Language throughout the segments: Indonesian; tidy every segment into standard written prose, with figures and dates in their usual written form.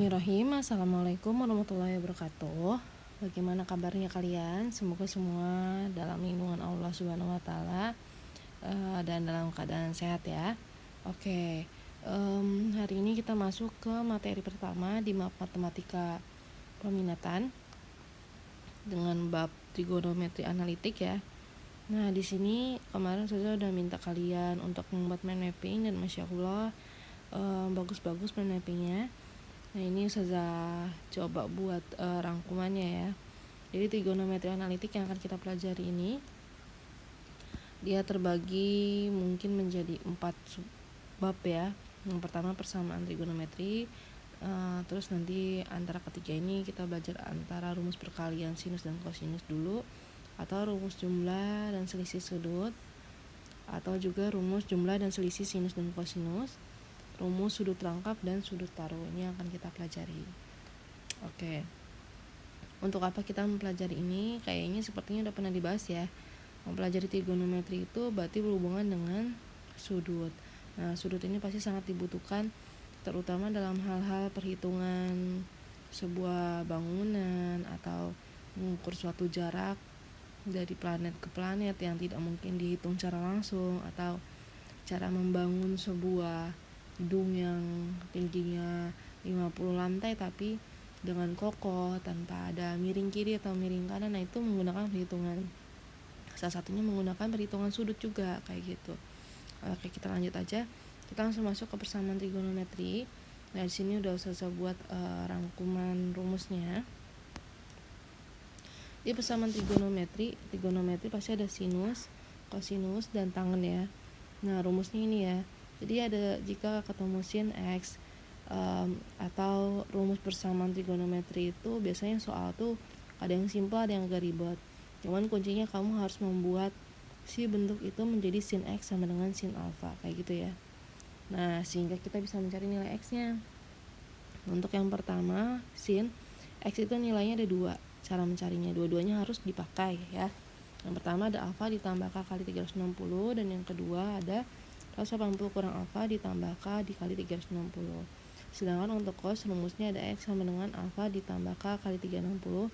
Bismillahirrahmanirrahim. Assalamualaikum warahmatullahi wabarakatuh. Bagaimana kabarnya kalian? Semoga semua dalam lindungan Allah Subhanahu wa taala dan dalam keadaan sehat ya. Oke. Hari ini kita masuk ke materi pertama di map matematika peminatan dengan bab trigonometri analitik ya. Nah, di sini kemarin saya udah minta kalian untuk membuat mind mapping dan Masya Allah bagus-bagus mind mappingnya. Nah, ini Ustazah coba buat rangkumannya ya. Jadi trigonometri analitik yang akan kita pelajari ini dia terbagi mungkin menjadi 4 bab ya. Yang pertama persamaan trigonometri, terus nanti antara ketiga ini kita belajar antara rumus perkalian sinus dan kosinus dulu, atau rumus jumlah dan selisih sudut, atau juga rumus jumlah dan selisih sinus dan kosinus, rumus sudut rangkap dan sudut taruh. Ini akan kita pelajari. Oke. Untuk apa kita mempelajari ini? Kayaknya sepertinya udah pernah dibahas ya. Mempelajari trigonometri itu berarti berhubungan dengan sudut. Nah, sudut ini pasti sangat dibutuhkan terutama dalam hal-hal perhitungan sebuah bangunan atau mengukur suatu jarak dari planet ke planet yang tidak mungkin dihitung secara langsung, atau cara membangun sebuah gedung yang tingginya 50 lantai tapi dengan kokoh tanpa ada miring kiri atau miring kanan. Nah, itu menggunakan perhitungan, salah satunya menggunakan perhitungan sudut juga kayak gitu. Oke, kita lanjut aja. Kita langsung masuk ke persamaan trigonometri. Nah, di sini udah saya buat rangkuman rumusnya. Di persamaan trigonometri pasti ada sinus, kosinus, dan tangen ya. Nah, rumusnya ini ya. Jadi ada jika ketemu sin x atau rumus persamaan trigonometri itu biasanya soal tuh ada yang simpel, ada yang agak ribet. Cuman kuncinya kamu harus membuat si bentuk itu menjadi sin x sama dengan sin alfa kayak gitu ya. Nah, sehingga kita bisa mencari nilai x-nya. Untuk yang pertama, sin x itu nilainya ada 2. Cara mencarinya dua-duanya harus dipakai ya. Yang pertama ada alfa ditambah k kali 360, dan yang kedua ada 180 kurang alfa ditambah k dikali 360. Sedangkan untuk cos rumusnya ada x sama dengan alfa ditambah k kali 360.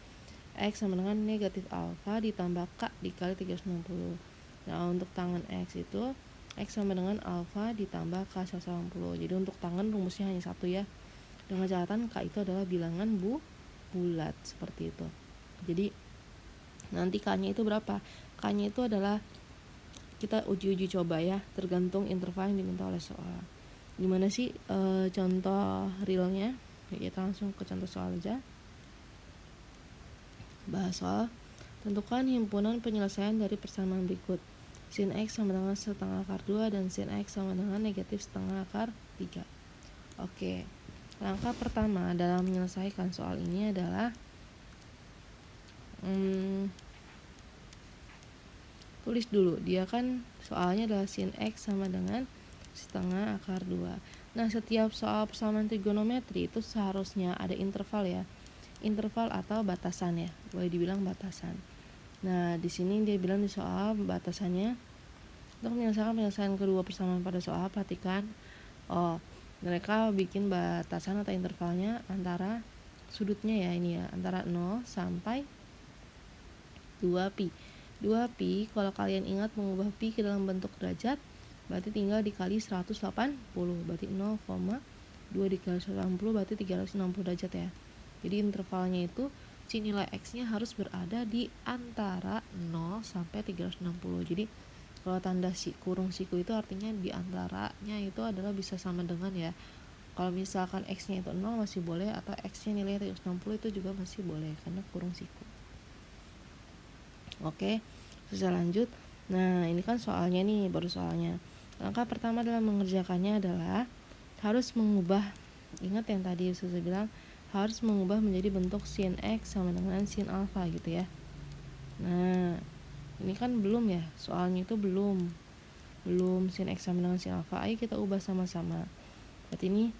X sama dengan negatif alfa ditambah k dikali 360. Nah, untuk tangen x itu x sama dengan alfa ditambah k 180. Jadi untuk tangen rumusnya hanya satu ya. Dengan catatan k itu adalah bilangan bulat seperti itu. Jadi nanti k-nya itu berapa? K-nya itu adalah kita uji coba ya, tergantung interval yang diminta oleh soal. Gimana sih contoh realnya? Kita langsung ke contoh soal aja. Bahas soal. Tentukan himpunan penyelesaian dari persamaan berikut. Sin x sama dengan setengah akar 2 dan sin x sama dengan negatif setengah akar 3. Oke. Langkah pertama dalam menyelesaikan soal ini adalah tulis dulu, dia kan soalnya adalah sin x sama dengan setengah akar 2. Nah, setiap soal persamaan trigonometri itu seharusnya ada interval ya. Interval atau batasan ya, boleh dibilang batasan. Nah, di sini dia bilang di soal batasannya untuk penyelesaian kedua persamaan pada soal, perhatikan mereka bikin batasan atau intervalnya antara sudutnya ya, ini ya, antara 0 sampai 2pi. 2pi kalau kalian ingat mengubah pi ke dalam bentuk derajat berarti tinggal dikali 180, berarti 0,2 dikali 180 berarti 360 derajat ya. Jadi intervalnya itu si nilai x nya harus berada di antara 0 sampai 360. Jadi kalau tanda kurung siku itu artinya di antaranya itu adalah bisa sama dengan ya. Kalau misalkan x nya itu 0 masih boleh, atau x nya nilainya 360 itu juga masih boleh karena kurung siku. Oke, susah lanjut. Nah, ini kan soalnya nih, baru soalnya. Langkah pertama dalam mengerjakannya adalah harus mengubah, ingat yang tadi saya bilang, harus mengubah menjadi bentuk sin x sama dengan sin alfa gitu ya. Nah, ini kan belum ya, soalnya itu belum sin x sama dengan sin alfa. Ayo kita ubah sama-sama. Berarti ini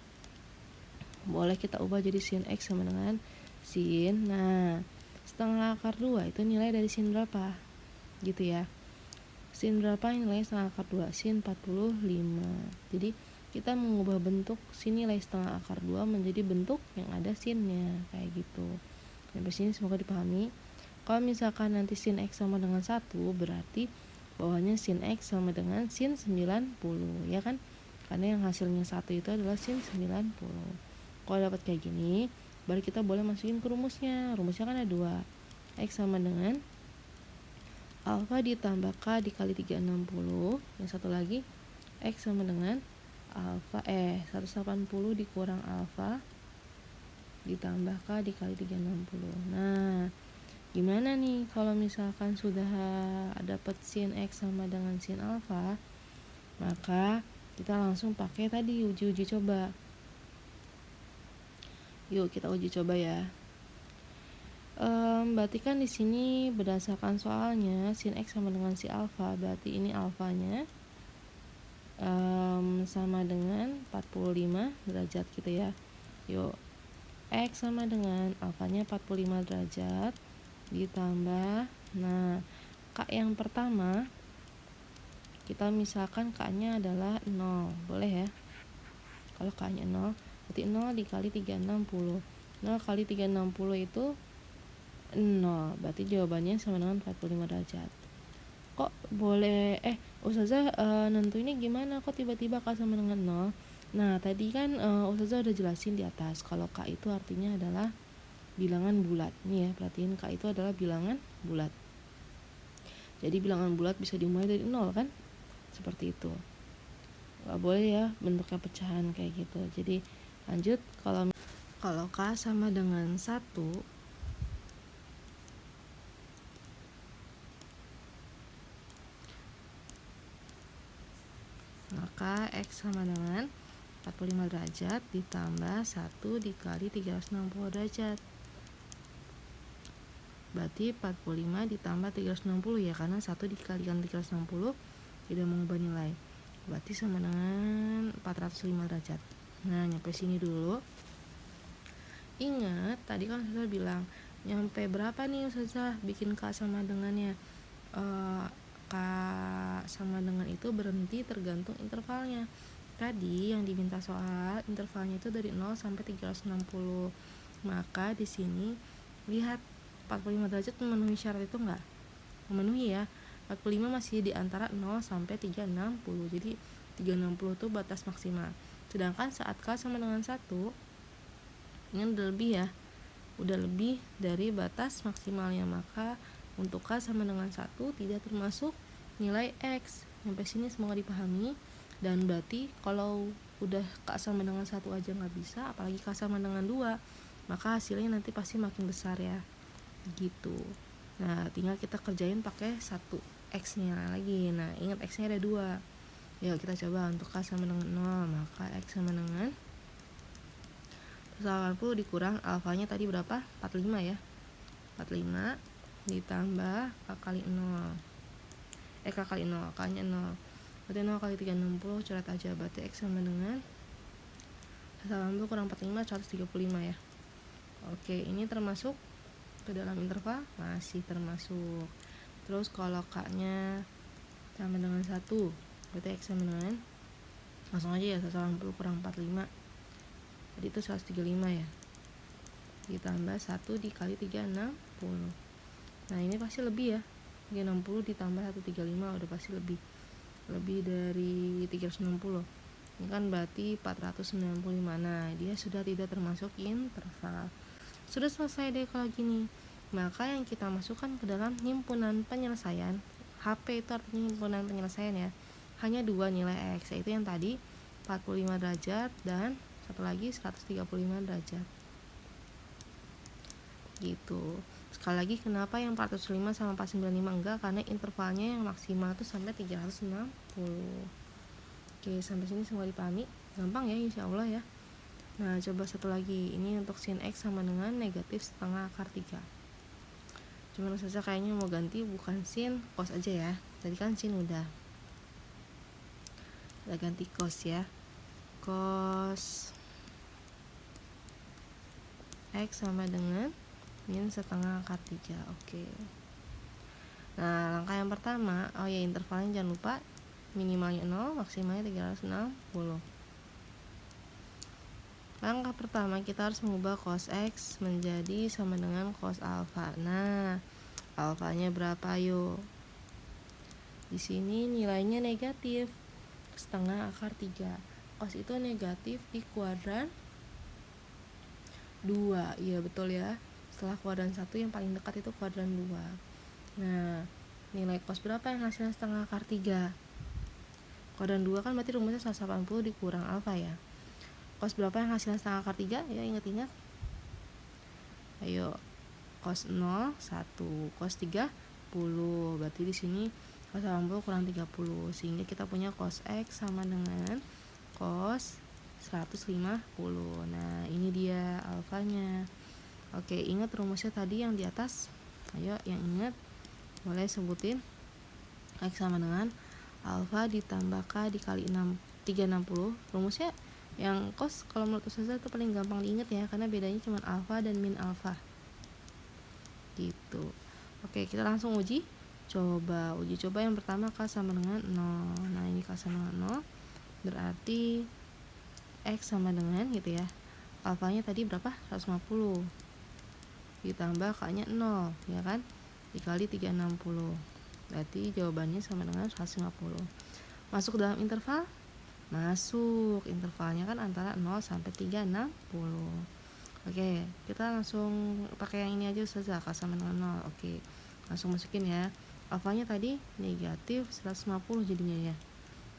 boleh kita ubah jadi sin x sama dengan sin. Nah, setengah akar 2 itu nilai dari sin berapa? Gitu ya. Sin berapa nilainya setengah akar 2? Sin 45. Jadi kita mengubah bentuk sin nilai setengah akar 2 menjadi bentuk yang ada sinnya, kayak gitu. Sampai sini semoga dipahami. Kalau misalkan nanti sin X sama dengan 1, berarti bawahnya sin X sama dengan sin 90, ya kan? Karena yang hasilnya 1 itu adalah sin 90. Kalau dapat kayak gini, baru kita boleh masukin ke rumusnya. Rumusnya kan ada 2. X sama dengan alfa ditambah K dikali 360. Yang satu lagi, X sama dengan alfa 180 dikurang alfa ditambah K dikali 360. Nah, gimana nih kalau misalkan sudah dapat sin X sama dengan sin alfa, maka kita langsung pakai tadi uji coba. Yuk kita uji coba ya. Berarti kan di sini berdasarkan soalnya sin X sama dengan sin alfa, berarti ini alfanya sama dengan 45 derajat gitu ya. Yuk, X sama dengan alfanya 45 derajat ditambah, nah K yang pertama kita misalkan K nya adalah 0, boleh ya. Kalau K nya 0, berarti 0 dikali 360. 0 kali 360 itu 0, berarti jawabannya sama dengan 45 derajat. Kok boleh Ustazah nentuinnya gimana, kok tiba-tiba K sama dengan 0? Nah tadi kan Ustazah udah jelasin di atas kalau K itu artinya adalah bilangan bulat. Nih ya, perhatiin K itu adalah bilangan bulat. Jadi bilangan bulat bisa dimulai dari 0 kan, seperti itu. Gak boleh ya bentuknya pecahan kayak gitu. Jadi lanjut, kalau K sama dengan 1, maka X sama dengan 45 derajat ditambah 1 dikali 360 derajat. Berarti 45 ditambah 360 ya, karena 1 dikalikan 360 tidak mengubah nilai. Berarti sama dengan 405 derajat. Nah, nyampe sini dulu. Ingat, tadi kan Ustazah bilang, nyampe berapa nih Ustazah bikin K sama dengannya? K sama dengan itu berhenti tergantung intervalnya. Tadi yang diminta soal intervalnya itu dari 0 sampai 360. Maka di sini lihat 45 derajat memenuhi syarat itu enggak? Memenuhi ya. 45 masih di antara 0 sampai 360. Jadi 360 itu batas maksimal. Sedangkan saat K sama dengan 1, ini udah lebih ya. Udah lebih dari batas maksimalnya, maka untuk K sama dengan 1 tidak termasuk nilai X. Sampai sini semoga dipahami. Dan berarti kalau udah K sama dengan 1 aja nggak bisa, apalagi K sama dengan 2, maka hasilnya nanti pasti makin besar ya, gitu. Nah tinggal kita kerjain pakai 1 X nya lagi. Nah ingat X nya ada 2. Yuk kita coba untuk K sama dengan 0, maka X sama dengan 180 dikurang alfanya tadi berapa? 45 ya. 45 ditambah K kali 0. K kali 0, K nya 0. Berarti 0 kali 360, coret aja. Berarti X sama dengan 180 kurang 45, 135 ya. Oke, ini termasuk ke dalam interval? Masih termasuk. Terus kalau K nya sama dengan 1, berarti X sama dengan, langsung aja ya, 180 kurang 45, jadi itu 135 ya, ditambah 1 dikali 360. Nah ini pasti lebih ya, 360 ditambah 135 udah pasti lebih dari 360. Ini kan berarti 495. Nah dia sudah tidak termasuk interval. Sudah selesai deh kalau gini. Maka yang kita masukkan ke dalam himpunan penyelesaian, HP itu artinya himpunan penyelesaian ya, hanya 2 nilai X, yaitu yang tadi 45 derajat dan satu lagi 135 derajat, gitu. Sekali lagi, kenapa yang 405 sama 495 enggak? Karena intervalnya yang maksimal itu sampai 360. Oke, sampai sini semua dipahami? Gampang ya insya Allah ya. Nah coba satu lagi, ini untuk sin X sama dengan negatif setengah akar 3. Cuman saja kayaknya mau ganti bukan sin, cos aja ya. Tadi kan sin udah ganti cos ya. Cos X sama dengan min setengah akar 3. Oke. Nah langkah yang pertama, intervalnya jangan lupa minimalnya 0, maksimalnya 360. Langkah pertama kita harus mengubah cos X menjadi sama dengan cos alfa. Nah, alfanya berapa yuk? Di sini nilainya negatif, setengah akar 3. Cos itu negatif di kuadran 2. Iya betul ya. Setelah kuadran 1 yang paling dekat itu kuadran 2. Nah, nilai cos berapa yang hasilnya setengah akar 3? Kuadran 2 kan berarti rumusnya 180 dikurang alfa ya. Cos berapa yang hasilnya setengah akar 3? Ya ingat-ingat. Ayo, cos 0 1, cos 30. Berarti di sini cos 80 kurang 30, sehingga kita punya cos X sama dengan cos 150. Nah, ini dia alfanya. Oke, ingat rumusnya tadi yang di atas. Ayo, yang ingat boleh sebutin. X sama dengan alfa ditambah K dikali 360. Rumusnya yang cos kalau menurut Ustazah itu paling gampang diingat ya, karena bedanya cuma alfa dan min alfa gitu. Oke, kita langsung uji coba. Uji coba yang pertama K sama dengan 0. Nah, ini K sama dengan 0 berarti X sama dengan gitu ya, alfanya tadi berapa? 150 ditambah K nya 0 ya kan, dikali 360. Berarti jawabannya sama dengan 150. Masuk dalam interval? Masuk. Intervalnya kan antara 0 sampai 360. Oke, kita langsung pakai yang ini aja Ustazah, K sama dengan 0. Oke, langsung masukin ya. Alfanya tadi negatif 150 jadinya ya.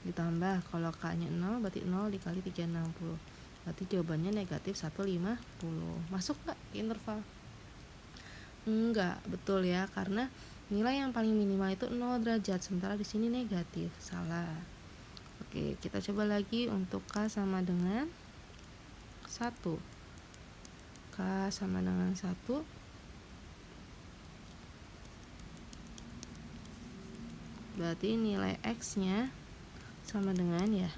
Ditambah kalau K nya 0 berarti 0 dikali 360. Berarti jawabannya negatif 150. Masuk gak ke interval? Enggak, betul ya, karena nilai yang paling minimal itu 0 derajat, sementara di sini negatif. Salah. Oke, kita coba lagi untuk K sama dengan 1. K sama dengan 1. Berarti nilai X nya sama dengan ya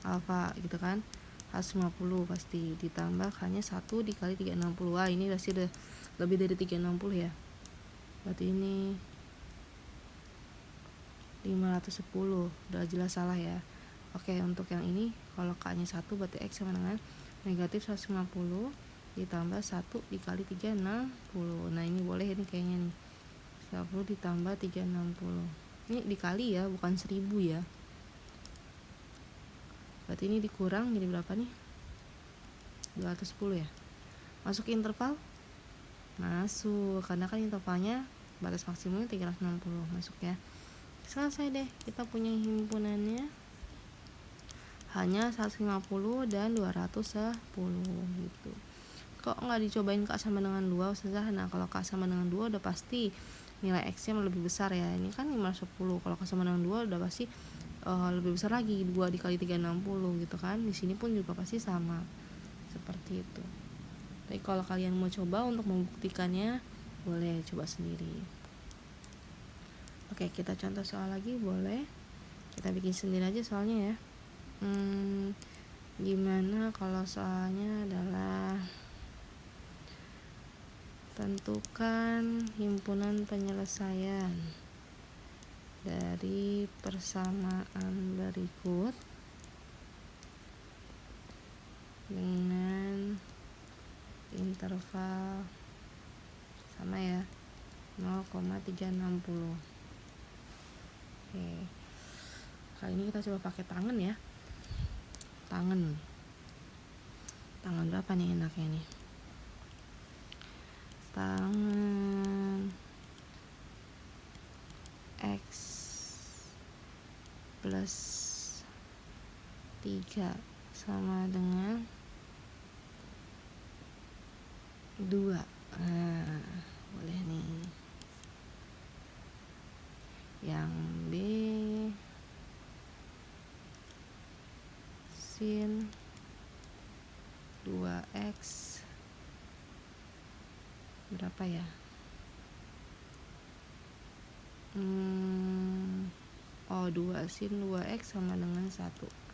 alfa gitu kan, 150 pasti, ditambah K nya 1 dikali 360. Wah, ini pasti udah lebih dari 360 ya. Berarti ini 510. Udah jelas salah ya. Oke, untuk yang ini kalau K nya 1 berarti X sama dengan negatif 150 ditambah 1 dikali 360. Nah, ini boleh ini kayaknya nih, 150 ditambah 360. Ini dikali ya, bukan 1000 ya. Berarti ini dikurang jadi berapa nih? 210 ya. Masuk ke interval? Masuk, karena kan intervalnya batas maksimumnya 360. Masuk ya. Selesai deh, kita punya himpunannya hanya 150 dan 210 gitu. Kok nggak dicobain K sama dengan 2 Ustazah? Nah, kalau K sama dengan 2 udah pasti nilai X nya lebih besar ya. Ini kan 510. Kalau K sama dengan 2 udah pasti lebih besar lagi, 2 dikali 360 gitu kan. Di sini pun juga pasti sama. Seperti itu. Tapi kalau kalian mau coba untuk membuktikannya, boleh coba sendiri. Oke, kita contoh soal lagi boleh. Kita bikin sendiri aja soalnya ya. Gimana kalau soalnya adalah tentukan himpunan penyelesaian dari persamaan berikut dengan interval sama ya, 0,360. Oke, kali ini kita coba pakai tangan ya. Tangan berapa nih enaknya nih? Tangan X plus 3 sama dengan 2. Nah, boleh nih. Yang B sin 2x berapa ya? 2 sin 2x sama dengan 1.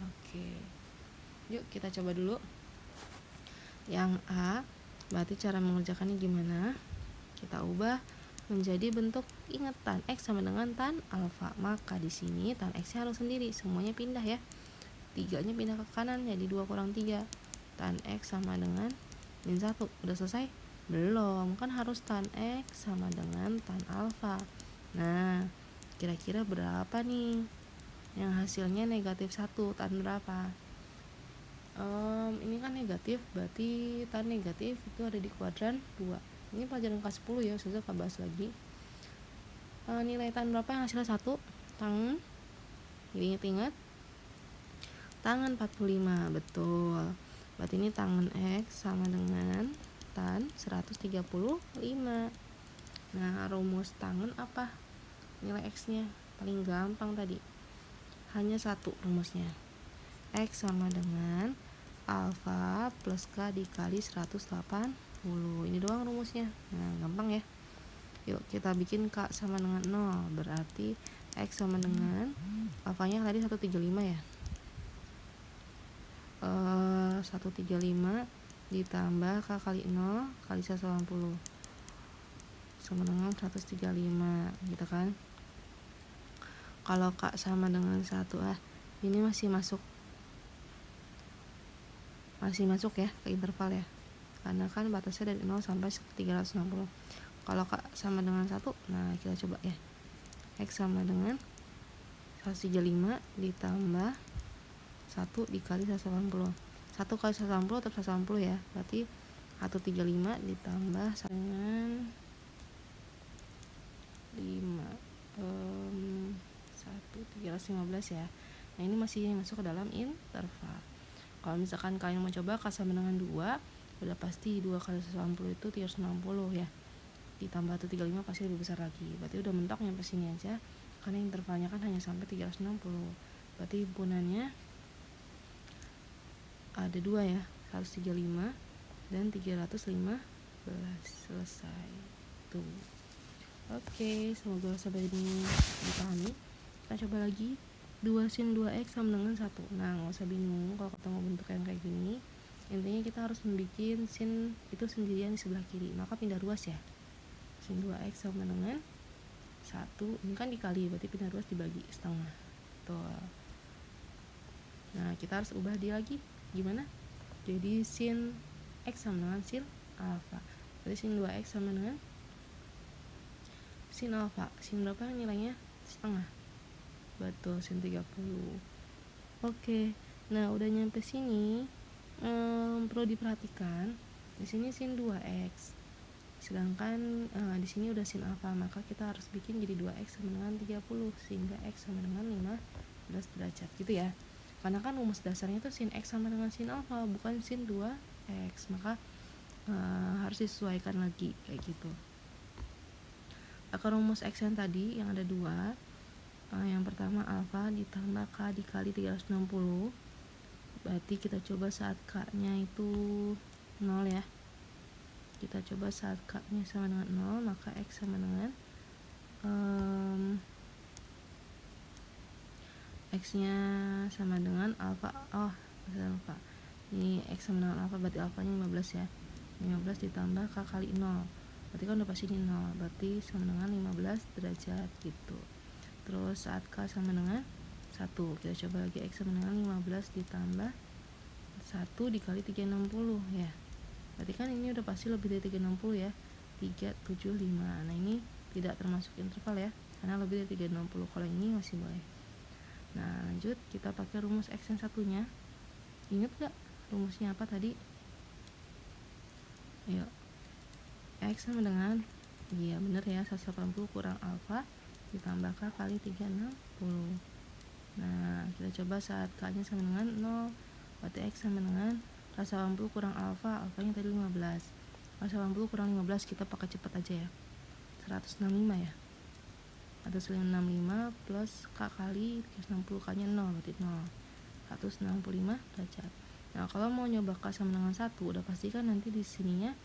Oke. Yuk kita coba dulu. Yang A, berarti cara mengerjakannya gimana? Kita ubah menjadi bentuk, ingat tan X sama dengan tan alfa. Maka di sini tan X-nya harus sendiri, semuanya pindah ya. 3-nya pindah ke kanan jadi 2 kurang 3. tan X sama dengan min 1. Udah selesai? Belum, kan harus tan X sama dengan tan alfa. Nah, kira-kira berapa nih yang hasilnya negatif 1? Tan berapa? Ini kan negatif, berarti tan negatif itu ada di kuadran 2. Ini pelajaran kelas 10 ya, saya akan bahas lagi. Nilai tan berapa yang hasilnya 1? Tangan, ingat-ingat, tangan 45, betul. Berarti ini tangan X sama dengan tan 135. Nah, rumus tangan apa? Nilai X-nya paling gampang tadi, hanya satu rumusnya. X sama dengan alfa plus K dikali 180. Ini doang rumusnya. Nah, gampang ya. Yuk kita bikin K sama dengan 0. Berarti X sama dengan alfanya tadi 135 ya. 135 ditambah K kali 0 kali 180 sama dengan 135 gitu kan. Kalau K sama dengan 1, ini masih masuk ya ke interval ya, karena kan batasnya dari 0 sampai 360. Kalau K sama dengan 1, nah kita coba ya. X sama dengan 135 ditambah 1 dikali 180. 1 kali 180 tetap 180 ya, berarti 135 ditambah dengan 5 315 ya. Nah, ini masih masuk ke dalam interval. Kalau misalkan kalian mau coba K sama dengan 2, udah pasti 2 kali 180 itu 360 ya. Ditambah 135 pasti lebih besar lagi. Berarti udah mentok nyampe sini aja, karena intervalnya kan hanya sampai 360. Berarti himpunannya ada 2 ya, 135 dan 315. Selesai. Tuh. Oke, semoga sampai ini dipahami. Kita coba lagi. 2 sin 2x sama dengan 1. Nah, nggak usah bingung kalau ketemu bentuk yang kayak gini. Intinya kita harus membuat sin itu sendirian di sebelah kiri, maka pindah ruas ya. Sin 2x sama dengan 1, ini kan dikali, berarti pindah ruas dibagi setengah. Tuh. Nah, kita harus ubah dia lagi. Gimana? Jadi sin x sama dengan sin alfa. Berarti sin 2x sama dengan sin alfa. Sin berapa nilainya? Setengah. Betul, sin 30. Oke. Nah, udah nyampe sini, perlu diperhatikan di sini sin 2x. Sedangkan di sini udah sin alfa, maka kita harus bikin jadi 2x sama dengan 30 sehingga x sama dengan 15 derajat gitu ya. Karena kan rumus dasarnya itu sin x sama dengan sin alfa, bukan sin 2x. Maka harus disesuaikan lagi kayak gitu. Akar rumus x yang tadi yang ada 2, yang pertama alfa ditambah K dikali 360. Berarti kita coba saat K nya itu 0 ya. Kita coba saat K nya sama dengan 0, maka X sama dengan X nya sama dengan alfa. Alfa. Ini X sama dengan alfa, berarti alfanya 15 ya. 15 ditambah K kali 0. Berarti kan udah pasti ini 0. Berarti sama dengan 15 derajat gitu. Terus saat K sama dengan 1, kita coba lagi. X sama dengan 15 ditambah 1 dikali 360 ya. Berarti kan ini udah pasti lebih dari 360 ya. 375. Nah, ini tidak termasuk interval ya, karena lebih dari 360. Kalau ini masih boleh. Nah, lanjut kita pakai rumus X yang satunya. Ingat gak rumusnya apa tadi? Ayo. X sama dengan, iya bener ya, 180 kurang alfa ditambah K kali 360. Nah, kita coba saat K nya sama dengan 0, berarti X sama dengan 180 kurang alfa, alfanya tadi 15. 180 kurang 15 kita pakai cepat aja ya, 165 ya. 165 plus K kali 360, K nya 0, berarti 0. 165 derajat. Nah, kalau mau nyoba K sama dengan 1, udah pastikan nanti di sininya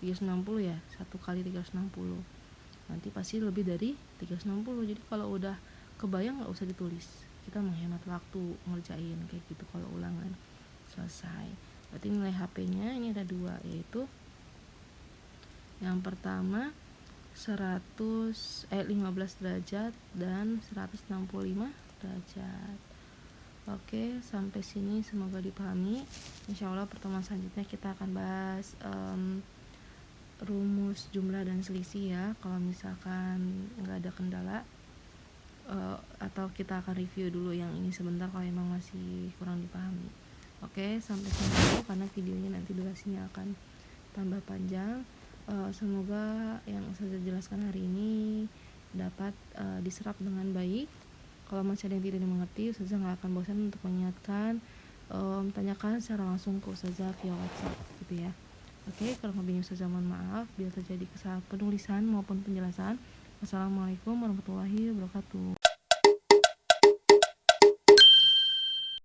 360 ya, 1 kali 360. Nanti pasti lebih dari 360. Jadi kalau udah kebayang nggak usah ditulis, kita menghemat waktu ngerjain kayak gitu kalau ulangan. Selesai. Berarti nilai HP nya ini ada 2, yaitu yang pertama 15 derajat dan 165 derajat. Oke, sampai sini semoga dipahami. Insya Allah pertemuan selanjutnya kita akan bahas rumus jumlah dan selisih ya. Kalau misalkan nggak ada kendala, atau kita akan review dulu yang ini sebentar kalau emang masih kurang dipahami. Oke, sampai sini dulu karena videonya nanti durasinya akan tambah panjang. Semoga yang saya jelaskan hari ini dapat diserap dengan baik. Kalau masih ada yang tidak dimengerti, Ustazah nggak akan bosan untuk mengingatkan. Tanyakan secara langsung ke Ustazah via WhatsApp gitu ya. Oke, kalau mau bingung Ustazah mohon maaf bila terjadi kesalahan penulisan maupun penjelasan. Wassalamualaikum warahmatullahi wabarakatuh.